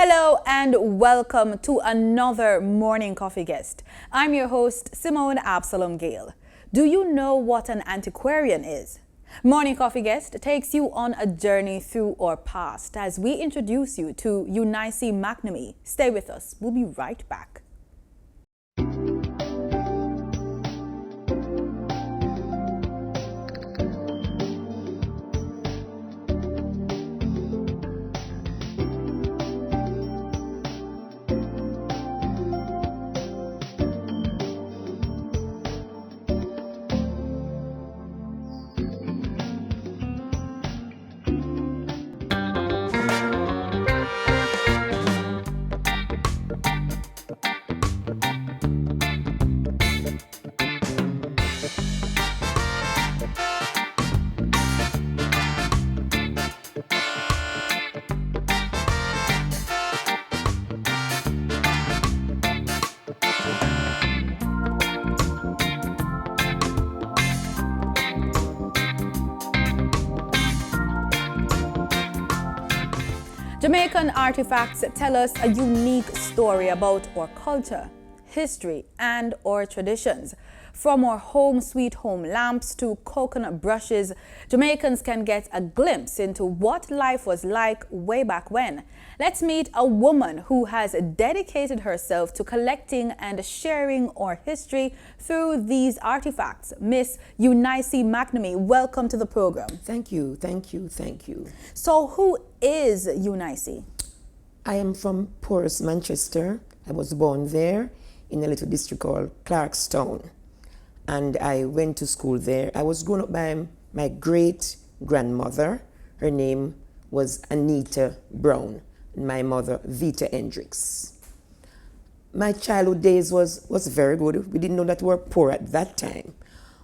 Hello and welcome to another Morning Coffee Guest. I'm your host, Simone Absalom Gale. Do you know what an antiquarian is? Morning Coffee Guest takes you on a journey through our past as we introduce you to Unicy McNamee. Stay with us. We'll be right back. Jamaican artifacts tell us a unique story about our culture, history, and our traditions. From our home sweet home lamps to coconut brushes, Jamaicans can get a glimpse into what life was like way back when. Let's meet a woman who has dedicated herself to collecting and sharing our history through these artifacts. Miss Unicy McNamee, welcome to the program. Thank you, thank you, thank you. So who is Unicy? I am from Porus, Manchester. I was born there in a little district called Clarkstown. And I went to school there. I was grown up by my great-grandmother. Her name was Anita Brown, and my mother, Vita Hendricks. My childhood days was very good. We didn't know that we were poor at that time,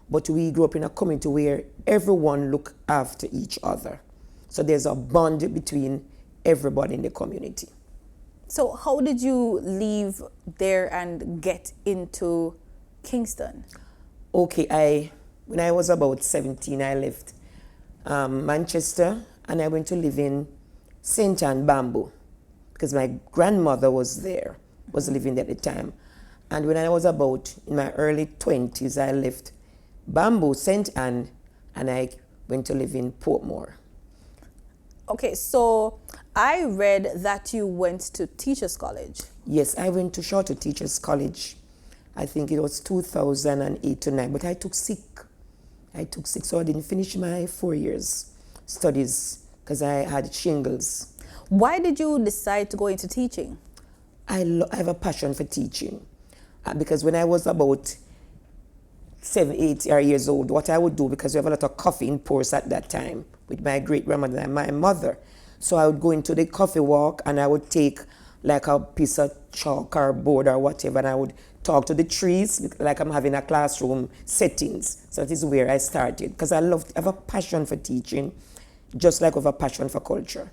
but we grew up in a community where everyone looked after each other. So there's a bond between everybody in the community. So how did you leave there and get into Kingston? Okay, when I was about 17, I left Manchester and I went to live in St. Anne Bamboo because my grandmother was living there at the time. And when I was about in my early 20s, I left Bamboo, St. Anne, and I went to live in Portmore. Okay, so I read that you went to Teachers College. Yes, I went to Shorter Teachers College. I think it was 2008 to 9, but I took sick. So I didn't finish my 4 years studies because I had shingles. Why did you decide to go into teaching? I have a passion for teaching because when I was about 7, 8 years old, what I would do, because we have a lot of coffee in Porus at that time with my great-grandmother and my mother, so I would go into the coffee walk and I would take like a piece of chalk or board or whatever, and I would talk to the trees like I'm having a classroom settings. So that is where I started because I have a passion for teaching, just like I have a passion for culture.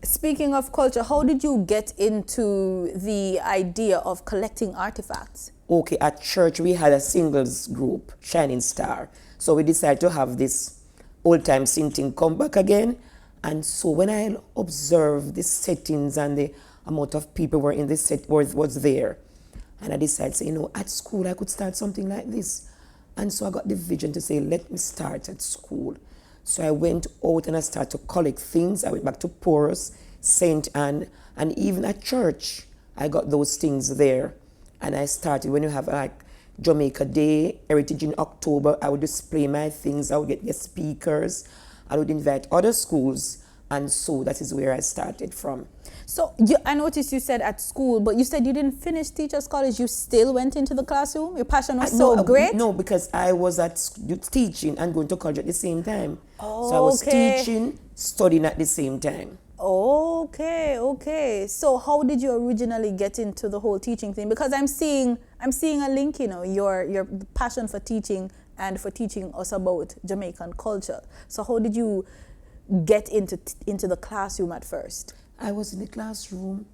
Speaking of culture, how did you get into the idea of collecting artifacts? Okay, at church we had a singles group, Shining Star. So we decided to have this old-time thing come back again. And so when I observed the settings and the amount of people were in the set was there, and I decided, at school I could start something like this. And so I got the vision to say, let me start at school. So I went out and I started to collect things. I went back to Porus, St. Anne, and even at church, I got those things there. And I started, when you have like Jamaica Day, Heritage in October, I would display my things. I would get guest speakers. I would invite other schools. And so that is where I started from. So I noticed you said at school, but you said you didn't finish Teachers College. You still went into the classroom? Your passion was great? No, because I was teaching and going to college at the same time. Oh, so I was teaching, studying at the same time. Okay. So how did you originally get into the whole teaching thing? Because I'm seeing a link, your passion for teaching and for teaching us about Jamaican culture. So how did you get into the classroom at first? I was in the classroom,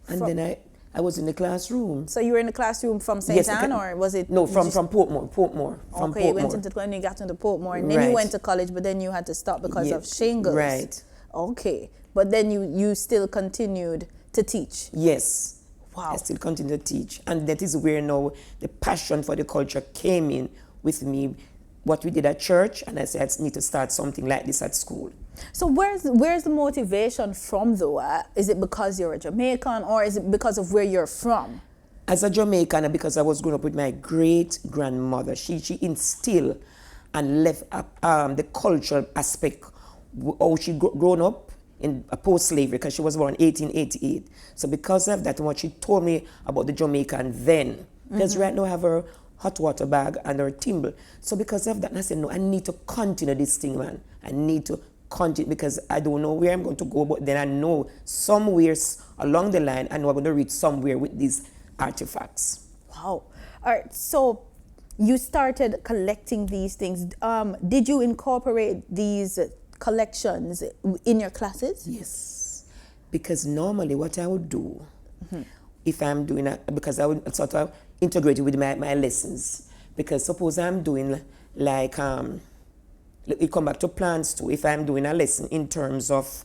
and then I was in the classroom. So you were in the classroom from St. Anne, or was it? No, from Portmore. Okay, you went when you got into Portmore, and then you went to college, but then you had to stop because of shingles. Right. Okay, but then you still continued to teach? Yes. Wow. I still continue to teach. And that is where now the passion for the culture came in with me. What we did at church, and I said, I need to start something like this at school. So where's the motivation from, though? Is it because you're a Jamaican, or is it because of where you're from? As a Jamaican, because I was growing up with my great-grandmother, she instilled and left the cultural aspect, how she grown up in post-slavery, because she was born in 1888. So because of that, what she told me about the Jamaican then, because right now I have her hot water bag and her timber. So because of that, I said, no, I need to continue this thing, man. I need to continue, because I don't know where I'm going to go, but then I know somewhere along the line, I know I'm going to reach somewhere with these artifacts. Wow. All right, so you started collecting these things. Did you incorporate these collections in your classes? Yes, because normally what I would do, if I'm doing because I would sort of integrate it with my lessons. Because suppose I'm doing like, it come back to plans too. If I'm doing a lesson in terms of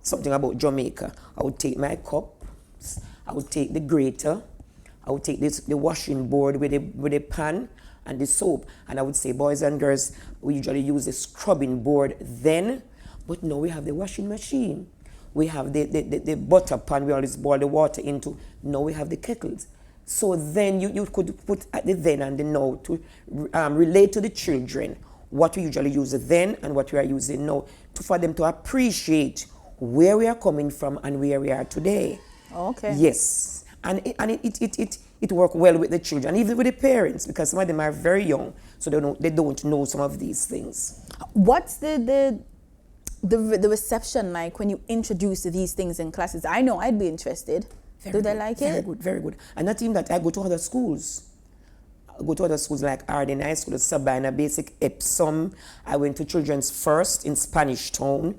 something about Jamaica, I would take my cups, I would take the grater, I would take the washing board with the pan and the soap, and I would say, boys and girls, we usually use the scrubbing board then, but now we have the washing machine. We have the butter pan we always boil the water into. Now we have the kettles. So then you could put at the then and the now to relate to the children what we usually use then and what we are using now, for them to appreciate where we are coming from and where we are today. Okay. Yes. And it worked well with the children, even with the parents, because some of them are very young, so they don't know some of these things. What's the reception like when you introduce these things in classes? I know I'd be interested. Do they like it? Very good, very good. And not even that, I go to other schools. I go to other schools like Arden High School, Sabina Basic, Epsom. I went to Children's First in Spanish Town.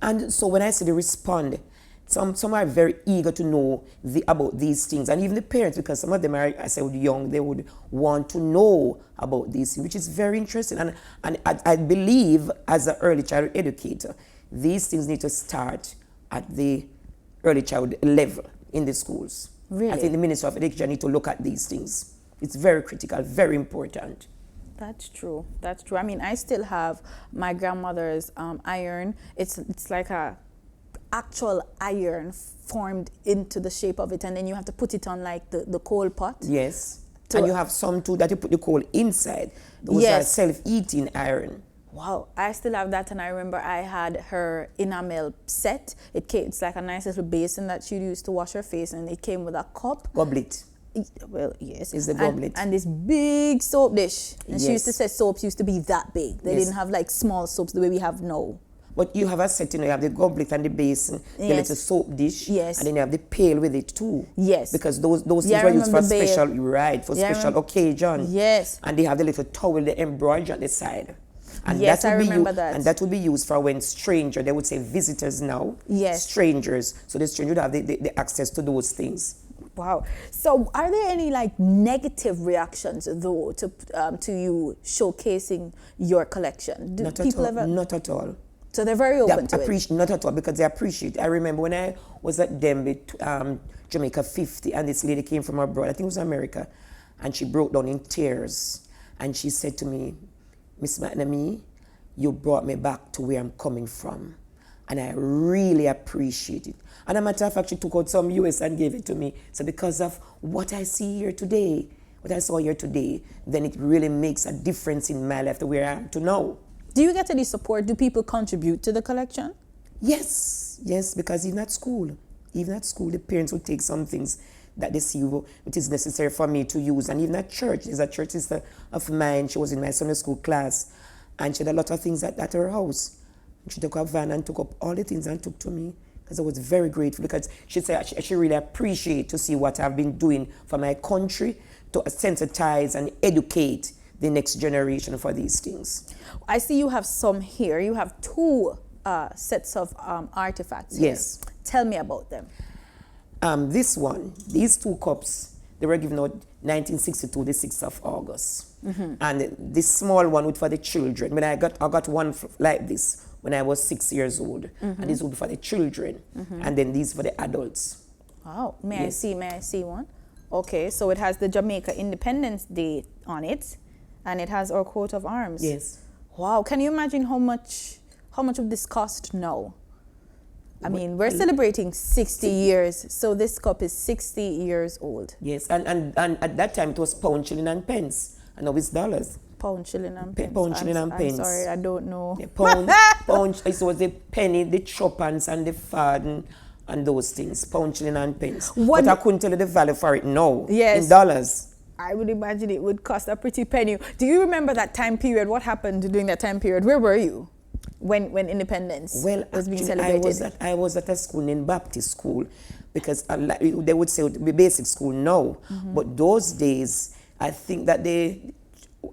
And so when I see the respond, some are very eager to know about these things. And even the parents, because some of them are, I said, young, they would want to know about these things, which is very interesting. And I believe, as an early child educator, these things need to start at the early child level in the schools. Really? I think the Minister of Education need to look at these things. It's very critical, very important. That's true. That's true. I mean, I still have my grandmother's iron. It's like a actual iron formed into the shape of it, and then you have to put it on like the coal pot. Yes. And you have some too that you put the coal inside. Those are self-eating iron. Wow, I still have that, and I remember I had her enamel set. It's like a nice little basin that she used to wash her face, and it came with a cup. Goblet. Well, yes. It's the goblet. And this big soap dish. And she used to say soaps used to be that big. They didn't have like small soaps the way we have now. But you have a setting, you have the goblet and the basin, the little soap dish, and then you have the pail with it too. Yes. Because those things were used for special, special occasion. Yes. And they have the little towel, the embroidery on the side. And yes, I remember that. And that would be used for when they would say visitors now. Yes. Strangers. So the stranger would have the access to those things. Wow. So are there any like negative reactions though to you showcasing your collection? Not at all. So they're very open to it? Not at all, because they appreciate it. I remember when I was at Denby, Jamaica 50, and this lady came from abroad, I think it was America, and she broke down in tears. And she said to me, Miss McNamee, you brought me back to where I'm coming from. And I really appreciate it. And as a matter of fact, she took out some US and gave it to me. So because of what I see here today, what I saw here today, then it really makes a difference in my life to where I am to now. Do you get any support? Do people contribute to the collection? Yes, because even at school, the parents will take some things that they see which is necessary for me to use. And even at church, there's a church sister of mine, she was in my Sunday school class, and she had a lot of things at her house. She took a van and took up all the things and took to me, because I was very grateful, because she said she really appreciate to see what I've been doing for my country to sensitize and educate the next generation for these things. I see you have some here. You have two sets of artifacts here. Yes. Tell me about them. These two cups, they were given out 1962, the 6th of August. And this small one was for the children. When I got one like this when I was 6 years old. And this would be for the children. And then these for the adults. Oh, may Yes. I see one? Okay, so it has the Jamaica Independence Day on it, and it has our coat of arms. Yes. Wow, can you imagine how much of this cost now? I mean, we're well, celebrating 60 years, so this cup is 60 years old. Yes, and at that time it was pound, shilling, and pence. And now it's dollars. Pound, shilling, and pence. Pound, shilling, and pence. I'm sorry, I don't know. Yeah, pound, it was the penny, the choppers, and the farden, and those things. Pound, shilling, and pence. But I couldn't tell you the value for it now. Yes. In dollars. I would imagine it would cost a pretty penny. Do you remember that time period? What happened during that time period? Where were you when independence was being celebrated? I was at a school named Baptist School, because they would say it would be basic school now. But those days, I think that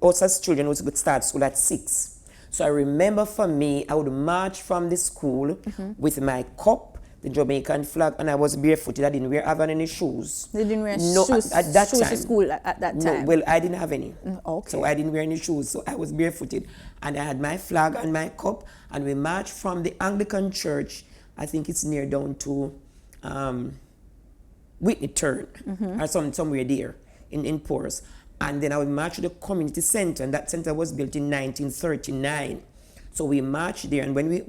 us as children would start school at 6. So I remember for me, I would march from the school with my cup, the Jamaican flag, and I was barefooted. I didn't have any shoes. You didn't wear no, shoes at that shoes time. to school at that time? No, well, I didn't have any. Okay. So I didn't wear any shoes. So I was barefooted. And I had my flag and my cup, and we marched from the Anglican church, I think it's near down to Whitney Turn, or somewhere there in Porus. And then I would march to the community center, and that center was built in 1939. So we marched there, and when we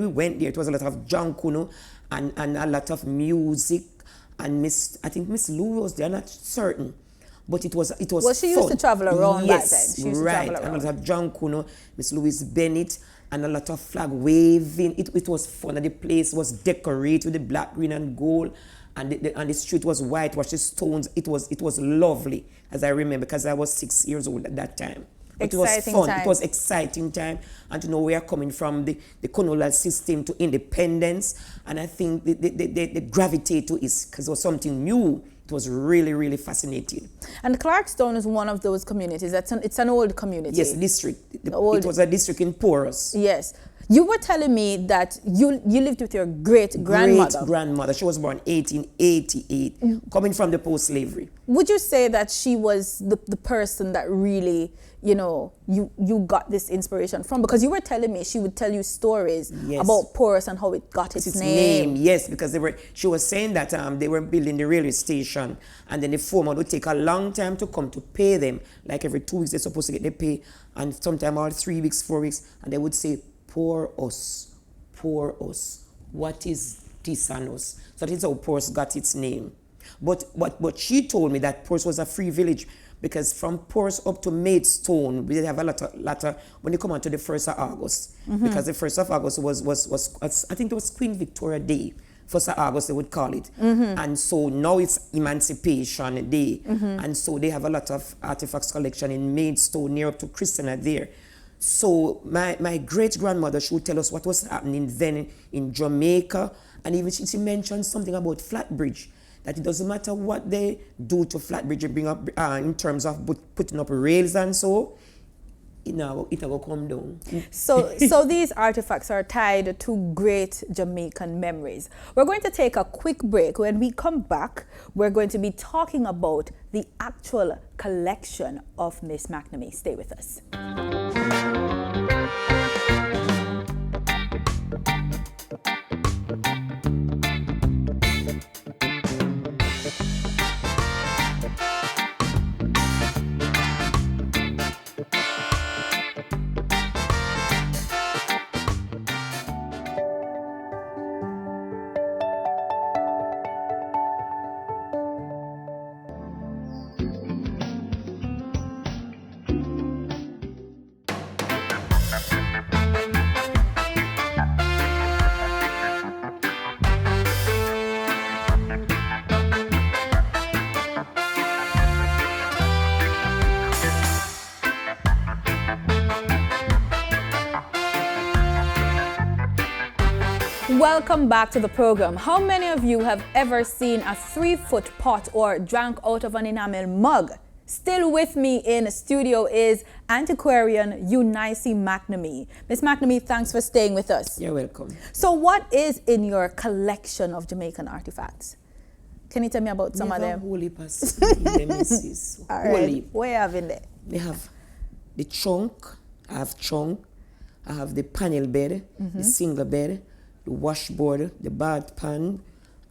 went there, it was a lot of junk, and a lot of music, and I think Miss Lou was there, I'm not certain, but it was Well, she fun. used to travel around yes, back then. She used right, to travel around. and a lot of junk, Miss Louise Bennett, and a lot of flag waving. It was fun, and the place was decorated with the black, green, and gold, and the street was whitewashed, the stones. It was lovely, as I remember, because I was 6 years old at that time. But it was fun. It was exciting time, and to know we are coming from the colonial system to independence, and I think they gravitate to it because it was something new. It was really, really fascinating. And Clarkstown is one of those communities. It's an old community. Yes, district. It was a district in Porus. Yes. You were telling me that you lived with your great-grandmother. Great-grandmother. She was born 1888, coming from the post-slavery. Would you say that she was the person that really, you got this inspiration from? Because you were telling me she would tell you stories about Porus and how it got its name. Yes, because she was saying that they were building the railway station, and then the foreman would take a long time to come to pay them. Like every 2 weeks they're supposed to get their pay, and sometimes all 3 weeks, 4 weeks, and they would say, poor us. What is this on us? So that is how Porus got its name. But she told me that Porus was a free village, because from Porus up to Maidstone, we have a lot of when you come on to the 1st of August, because the 1st of August was I think it was Queen Victoria Day. 1st of August they would call it. And so now it's Emancipation Day. And so they have a lot of artifacts collection in Maidstone, near up to Christina there. So my great-grandmother, she would tell us what was happening then in Jamaica, and even she mentioned something about Flatbridge, that it doesn't matter what they do to Flatbridge and bring up in terms of putting up rails and so, it will come down. So these artifacts are tied to great Jamaican memories. We're going to take a quick break. When we come back, we're going to be talking about the actual collection of Miss McNamee. Stay with us. Welcome back to the program. How many of you have ever seen a 3-foot pot or drank out of an enamel mug? Still with me in studio is antiquarian Unicy McNamee. Miss McNamee, thanks for staying with us. You're welcome. So what is in your collection of Jamaican artifacts? Can you tell me about some of them? Holy pass. All right. What you have in there? We have the chunk. I have the panel bed, the single bed, the washboard, the bath pan,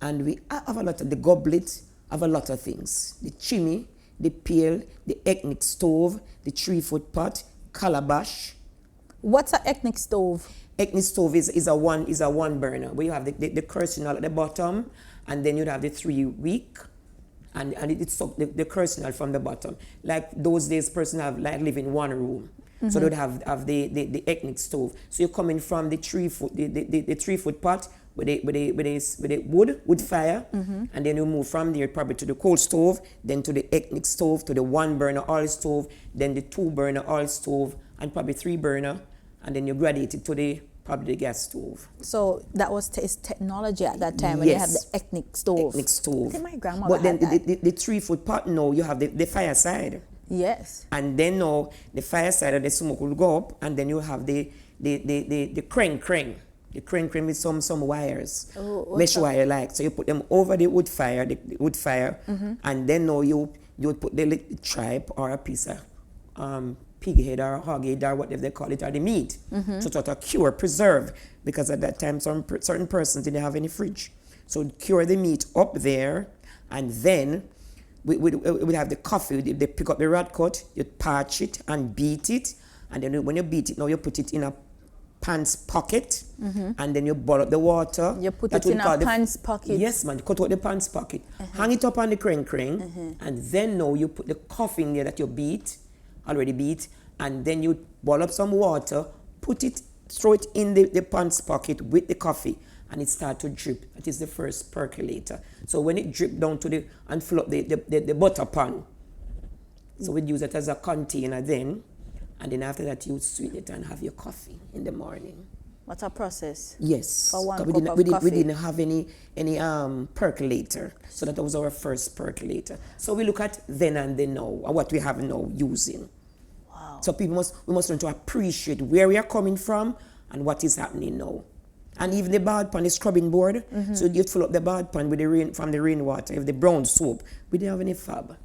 And we have a lot of, the goblet have a lot of things. The chimney, the pail, the ethnic stove, the 3-foot pot, calabash. What's an ethnic stove? Ethnic stove is a one burner where you have the kerosene at the bottom, and then you'd have the 3-wick, and it's the kerosene from the bottom. Like those days, person have like live in one room. So they'd have the ethnic stove. So you're coming from the 3-foot pot with a wood fire, and then you move from there probably to the coal stove, then to the ethnic stove, to the 1-burner oil stove, then the 2-burner oil stove, and probably 3-burner, and then you graduate it to probably the gas stove. So that was technology at that time when you had the ethnic stove. Ethnic stove. I think my grandma But then had that. the 3-foot pot, no, you have the fireside. Yes. And then now the fireside, the smoke will go up, and then you have the crane. The crane with some wires, mesh wire like. So you put them over the wood fire, and then now you would put the little tripe or a piece of pig head or hog head or whatever they call it, or the meat, to cure, preserve, because at that time certain persons didn't have any fridge. So cure the meat up there, and then we have the coffee. They pick up the rod cut, you parch it and beat it, and then when you beat it, now you put it in a pants pocket, and then you boil up the water. You put it in a pants pocket. Yes, man. Cut out the pants pocket. Hang it up on the crane, and then now you put the coffee in there that you already beat, and then you boil up some water, throw it in the pants pocket with the coffee, and it starts to drip. That is the first percolator. So when it drip down and fill up the butter pan, so we'd use it as a container then. And then after that, you sweeten it and have your coffee in the morning. What a process. Yes. For one we cup of coffee. We didn't have any percolator. So that was our first percolator. So we look at then and then now, or what we have now using. Wow. So we must learn to appreciate where we are coming from and what is happening now. And even the bad pan, the scrubbing board, so you fill up the bad pan with from the rainwater. If the brown soap, we didn't have any fab.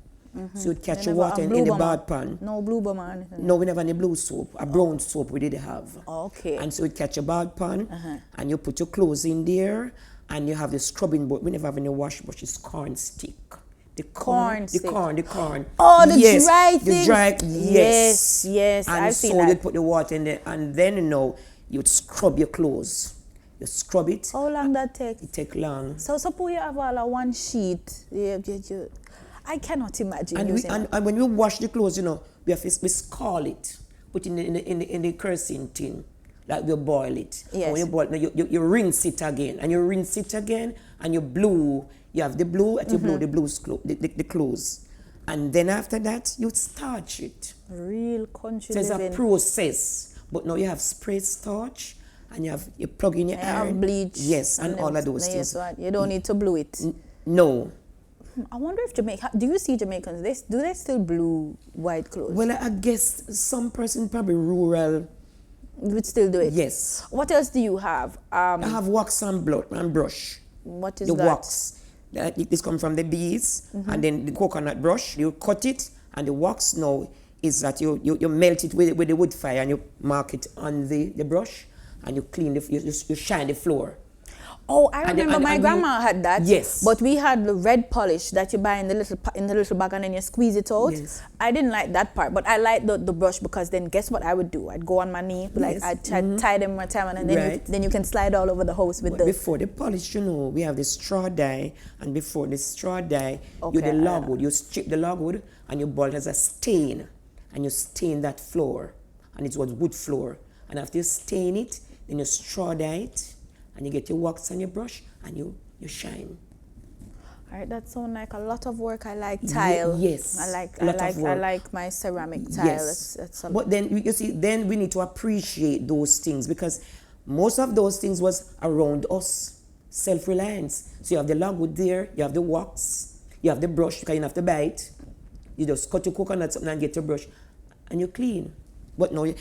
So you'd catch your water in the bad pan. No blue bomb or anything? No, we never had any blue soap. A brown soap we did have. Okay. And so you'd catch a bad pan, and you put your clothes in there, and you have the scrubbing board. We never have any wash brush, it's corn stick. The corn. Oh, the dry thing? The dry, yes. Yes, and I've seen so that. you'd put the water in there, and then you'd scrub your clothes. You scrub it. How long that take? It take long. So suppose you have all one sheet. I cannot imagine. And when you wash the clothes, we scald it, put it in the kerosene tin, like we boil it. Yes. And when you boil it, you rinse it again, and you rinse it again, and you blue. You have the blue, and you blow the clothes, and then after that you starch it. Real country So living. it's a process, but now you have spray starch, and you plug in your iron. Have bleach. Yes, and all of those things. Yes, you don't need to blue it. No. I wonder if Jamaica, do you see Jamaicans, do they still blue white clothes? Well, I guess some person probably rural would still do it? Yes. What else do you have? I have wax and brush. What is the that? wax. This comes from the bees, and then the coconut brush. You cut it, and the wax now is that you melt it with the wood fire, and you mark it on the brush, and you clean you shine the floor. Oh, I remember my grandma had that. Yes. But we had the red polish that you buy in the little bag and then you squeeze it out. Yes. I didn't like that part, but I liked the brush because then guess what I would do? I'd go on my knee, Yes. I'd tie them one time, and then Right. you can slide all over the house with But before the polish, we have the straw dye, and before the straw dye, you the logwood. You strip the logwood and you boil it as a stain, and you stain that floor, and it was wood floor. And after you stain it, then you straw dye it, and you get your wax and your brush, and you shine. All right, that sounds like a lot of work. I like tile. Yes. I like my ceramic tile. Yes. It's But then you see, then we need to appreciate those things, because most of those things was around us. Self-reliance. So you have the logwood there, you have the wax, you have the brush, because you don't have to buy it. You just cut your coconut something and get your brush, and you clean. But no, you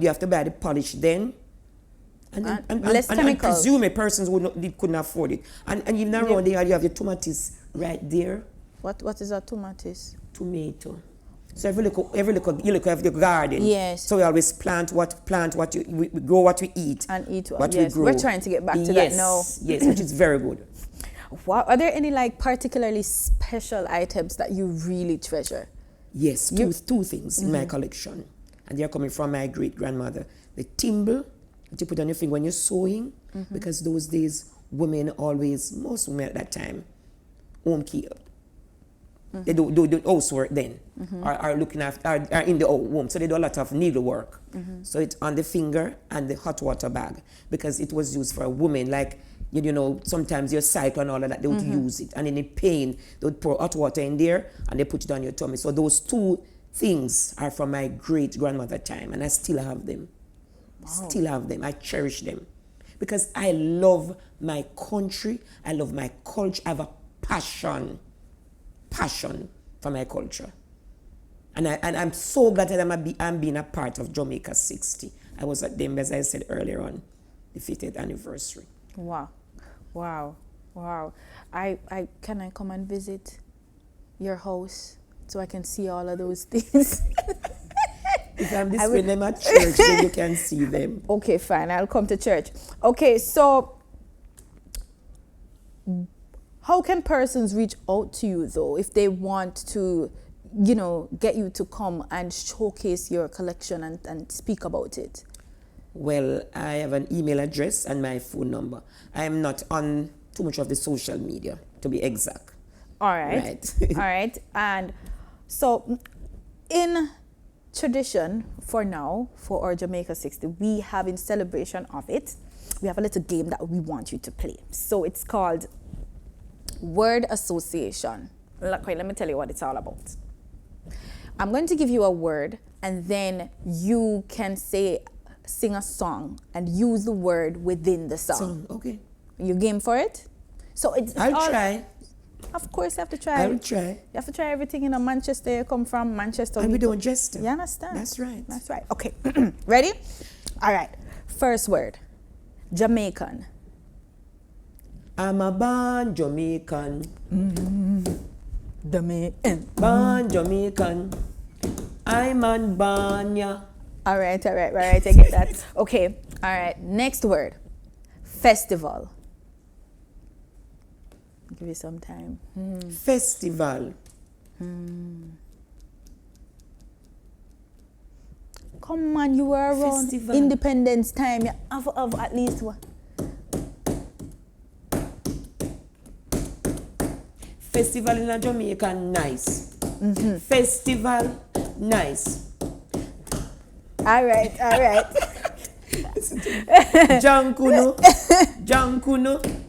have to buy the polish then. And less chemicals. Presume persons couldn't afford it. And even around there, you have the tomatoes right there. What is a tomatoes? Tomato. So you look at the garden. Yes. So we always plant what we grow what we eat. And eat what yes. we grow. We're trying to get back to that now. Yes, which is very good. Wow. Are there any like particularly special items that you really treasure? Yes, two things in my collection. And they're coming from my great-grandmother. The thimble that you put on your finger when you're sewing, because those days, most women at that time, home care. They do housework then, are looking after, are in the home. So they do a lot of needlework. So it's on the finger and the hot water bag, because it was used for a woman, like, you know, sometimes your cycle and all of that, they would use it. And in the pain, they would pour hot water in there and they put it on your tummy. So those two things are from my great-grandmother time, and I still have them. Wow. Still have them. I cherish them. Because I love my country, I love my culture, I have a passion for my culture. And I'm so glad that I'm being a part of Jamaica 60. I was at them, as I said earlier on, the 50th anniversary. Wow. Can I come and visit your house so I can see all of those things? If I'm displaying them at church, then you can see them. Okay, fine. I'll come to church. Okay, so how can persons reach out to you, though, if they want to, you know, get you to come and showcase your collection and speak about it? Well, I have an email address and my phone number. I am not on too much of the social media, to be exact. All right. All right. And so in tradition for now, for our Jamaica 60, we have, in celebration of it, we have a little game that we want you to play. So it's called Word Association. Let me tell you what it's all about. I'm going to give you a word, and then you can sing a song and use the word within the song. Okay. You game for it? So I'll try. Of course, you have to try. I'll try. You have to try everything. Manchester, you come from Manchester. And we don't jest. You understand? That's right. That's right. Okay. Ready? All right. First word. Jamaican. I'm a born Jamaican. Jamaican. Born Jamaican. I'm on Banya. All right. I get that. Okay. All right. Next word. Festival. I'll give you some time. Festival. Come on, you were around Festival. Independence time. You have at least one. Festival in a Jamaica, nice. Festival, nice. All right. Jankuno.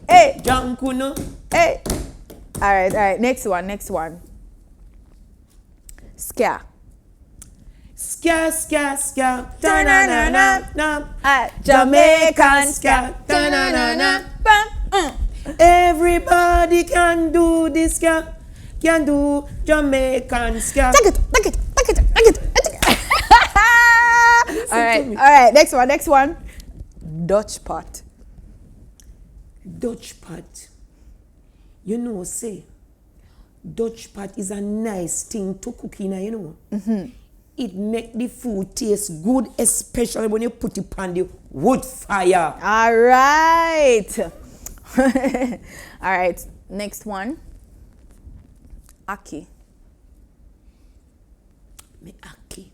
Hey. Jankuno. Hey. All right. Next one. Ska. Ska. Ta-na-na-na-na. Jamaican ska. Ta-na-na-na. Everybody can do this ska. Can do Jamaican ska. Take it. All right. Next one. Dutch pot. You know, Dutch pot is a nice thing to cook in, you know. It make the food taste good, especially when you put it on the wood fire. All right. All right. Next one. Aki. Me aki.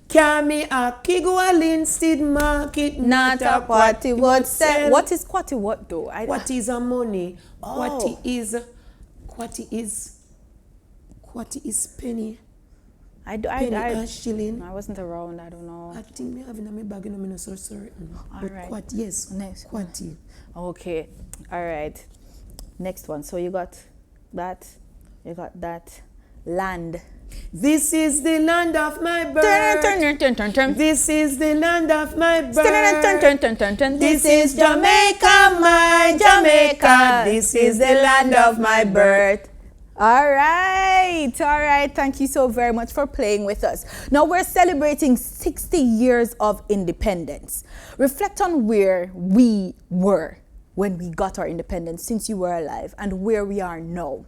Can me aki go a Linstead market? Not a quatty what sell. What is quatty what though? What is a money? Oh. Quatty is penny. Penny and shilling. I wasn't around. I don't know. I think me having a me bag, I'm not so certain. All but right. Quatty, yes. Next. Quatty. Okay. All right. Next one. So you got that. Land. This is the land of my birth. This is the land of my birth. This is Jamaica, my Jamaica. This is the land of my birth. All right. Thank you so very much for playing with us. Now we're celebrating 60 years of independence. Reflect on where we were when we got our independence, since you were alive, and where we are now.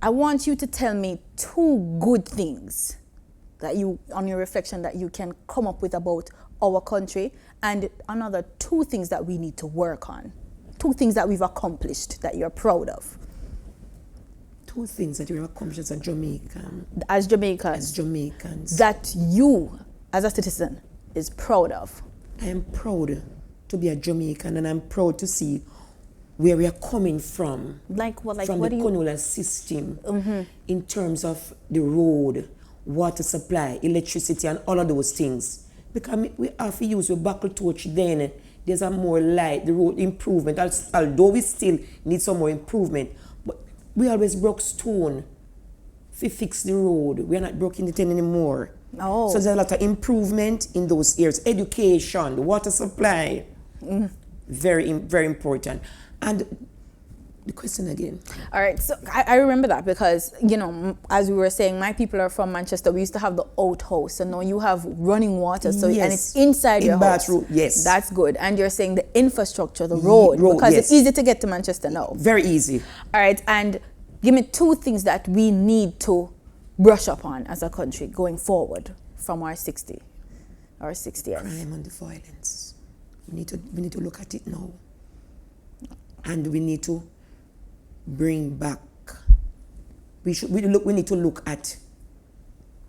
I want you to tell me 2 good things that you, on your reflection, that you can come up with about our country, and another 2 things that we need to work on. two things that we've accomplished that you're proud of? Two things that we've accomplished as a Jamaican. As Jamaicans. As Jamaicans. That you, as a citizen, is proud of. I am proud to be a Jamaican, and I'm proud to see where we are coming from. Like what? Like from what the colonial system, in terms of the road, water supply, electricity, and all of those things. Because we have to use a buckle torch then. There's a more light, the road improvement. Although we still need some more improvement, but we always broke stone to fix the road. We are not breaking it anymore. Oh. So there's a lot of improvement in those areas. Education, the water supply, very important. And the question again. All right, so I remember that because, you know, as we were saying, my people are from Manchester. We used to have the outhouse, so now you have running water, so and it's inside your house. Yes. That's good. And you're saying the infrastructure, the road because it's easy to get to Manchester now. Very easy. All right, and give me two things that we need to brush up on as a country going forward from our 60 years. Crime and the violence. We need to look at it now. And we need to bring back. We need to look at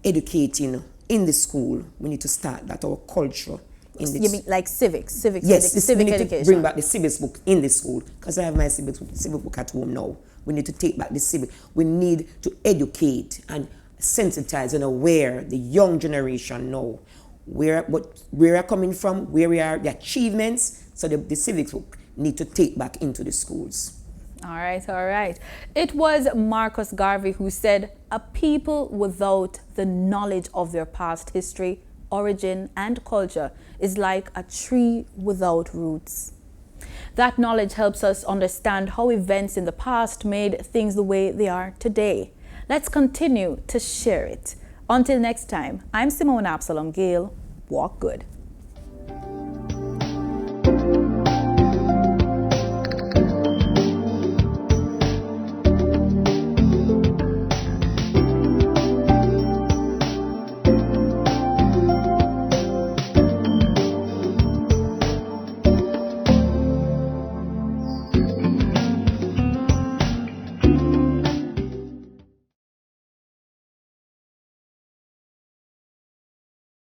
educating in the school. We need to start that, our culture. You mean like civics? Yes, civic we need education. to bring back the civics book in the school, because I have my civic book at home now. We need to take back the civic. We need to educate and sensitize and aware the young generation now where we are coming from, where we are, the achievements. So the civics book need to take back into the schools. All right. It was Marcus Garvey who said, "A people without the knowledge of their past history, origin, and culture is like a tree without roots." That knowledge helps us understand how events in the past made things the way they are today. Let's continue to share it. Until next time, I'm Simone Absalom Gale. Walk good.